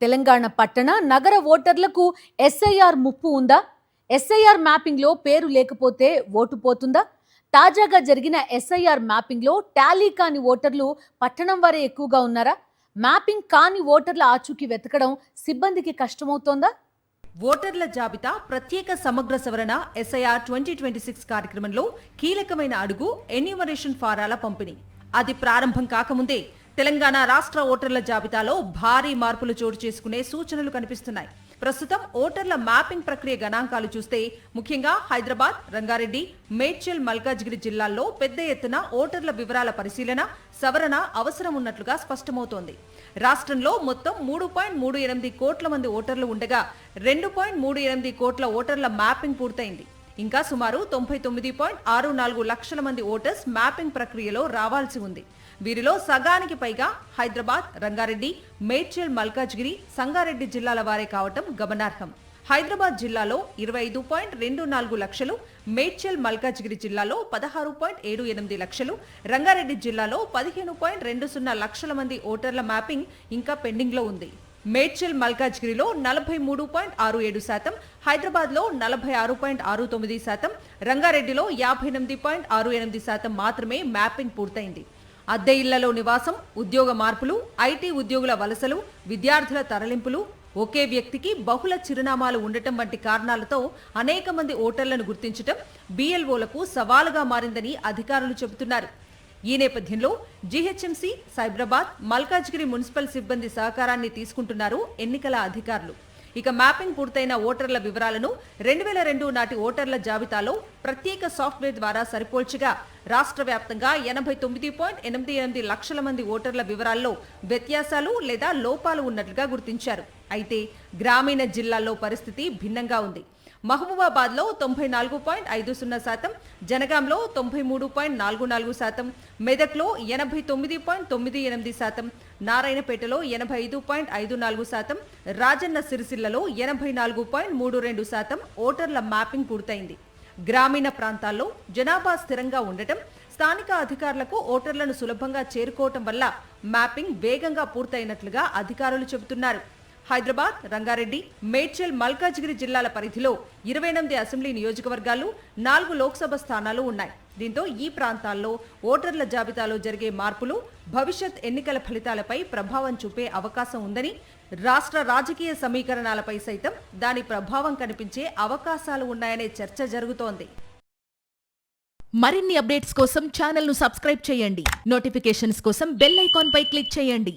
తెలంగాణ పట్టణ నగర ఓటర్లకు ఎస్ఐఆర్ ముప్పు ఉందా? ఎస్ఐఆర్ మ్యాపింగ్ లో పేరు లేకపోతే ఓటు పోతుందా? తాజాగా జరిగిన ఎస్ఐఆర్ మ్యాపింగ్ లో టాలీ కాని ఓటర్లు పట్టణం వారే ఎక్కువగా ఉన్నారా? మ్యాపింగ్ కాని ఓటర్ల ఆచూకీ వెతకడం సిబ్బందికి కష్టమవుతోందా? ఓటర్ల జాబితా ప్రత్యేక సమగ్ర సవరణ ఎస్ఐఆర్ 2026 కార్యక్రమంలో కీలకమైన అడుగు ఎన్యూమరేషన్ ఫారాల పంపిణీ. అది ప్రారంభం కాకముందే తెలంగాణ రాష్ట్ర ఓటర్ల జాబితాలో భారీ మార్పులు చోటు చేసుకునే సూచనలు కనిపిస్తున్నాయి. ప్రస్తుతం ఓటర్ల మ్యాపింగ్ ప్రక్రియ గణాంకాలు చూస్తే ముఖ్యంగా హైదరాబాద్, రంగారెడ్డి, మేడ్చల్, మల్కాజ్గిరి జిల్లాల్లో పెద్ద ఎత్తున ఓటర్ల వివరాల పరిశీలన, సవరణ అవసరం ఉన్నట్లుగా స్పష్టమవుతోంది. రాష్ట్రంలో మొత్తం 3.38 కోట్ల మంది ఓటర్లు ఉండగా 2.38 కోట్ల ఓటర్ల మ్యాపింగ్ పూర్తయింది. ఇంకా సుమారు 99.64 లక్షల మంది ఓటర్స్ మ్యాపింగ్ ప్రక్రియలో రావాల్సి ఉంది. వీరిలో సగానికి పైగా హైదరాబాద్, రంగారెడ్డి, మేడ్చల్, మల్కాజ్గిరి, సంగారెడ్డి జిల్లాల వారే కావటం గమనార్హం. హైదరాబాద్ జిల్లాలో 25.24 లక్షలు, మేడ్చల్, మల్కాజ్గిరి జిల్లాలో 16.78 లక్షలు, రంగారెడ్డి జిల్లాలో 15.20 లక్షల మంది ఓటర్ల మ్యాపింగ్ ఇంకా పెండింగ్ లో ఉంది. మేడ్చల్, మల్కాజ్గిరిలో 43.67%, హైదరాబాద్లో 46.69%, రంగారెడ్డిలో 58.68% మాత్రమే మ్యాపింగ్ పూర్తయింది. అద్దె ఇళ్లలో నివాసం, ఉద్యోగ మార్పులు, ఐటీ ఉద్యోగుల వలసలు, విద్యార్థుల తరలింపులు, ఒకే వ్యక్తికి బహుళ చిరునామాలు ఉండటం వంటి కారణాలతో అనేక మంది ఓటర్లను గుర్తించటం బిఎల్ఓలకు సవాలుగా మారిందని అధికారులు చెబుతున్నారు. ఈ నేపథ్యంలో జీహెచ్ఎంసీ, సైబరాబాద్, మల్కాజ్గిరి మున్సిపల్ సిబ్బంది సహకారాన్ని తీసుకుంటున్నారు ఎన్నికల అధికారులు. ఇక మ్యాపింగ్ పూర్తయిన ఓటర్ల వివరాలను 2002 నాటి ఓటర్ల జాబితాలో ప్రత్యేక సాఫ్ట్వేర్ ద్వారా సరిపోల్చగా రాష్ట్ర వ్యాప్తంగా 89.88 లక్షల మంది ఓటర్ల వివరాల్లో వ్యత్యాసాలు లేదా లోపాలు ఉన్నట్లుగా గుర్తించారు. అయితే గ్రామీణ జిల్లాల్లో పరిస్థితి భిన్నంగా ఉంది. మహబూబాబాద్లో 94.50%, జనగాంలో 93.44%, మెదక్లో 89.98%, నారాయణపేటలో 85.54%, రాజన్న సిరిసిల్లలో 84.32% ఓటర్ల మ్యాపింగ్ పూర్తయింది. గ్రామీణ ప్రాంతాల్లో జనాభా స్థిరంగా ఉండటం, స్థానిక అధికారులకు ఓటర్లను సులభంగా చేరుకోవటం వల్ల మ్యాపింగ్ వేగంగా పూర్తయినట్లుగా అధికారులు చెబుతున్నారు. హైదరాబాద్, రంగారెడ్డి, మేడ్చల్, మల్కాజ్గిరి జిల్లాల పరిధిలో 28 అసెంబ్లీ నియోజకవర్గాలు, 4 లోక్సభ స్థానాలు ఉన్నాయి. దీంతో ఈ ప్రాంతాల్లో ఓటర్ల జాబితాలో జరిగే మార్పులు భవిష్యత్ ఎన్నికల ఫలితాలపై ప్రభావం చూపే అవకాశం ఉందని, రాష్ట్ర రాజకీయ సమీకరణాలపై సైతం దాని ప్రభావం కనిపించే అవకాశాలు ఉన్నాయనే చర్చ జరుగుతోంది. మరిన్ని అప్డేట్స్ కోసం ఛానల్ ను సబ్స్క్రైబ్ చేయండి. నోటిఫికేషన్స్ కోసం బెల్ ఐకాన్ పై క్లిక్ చేయండి.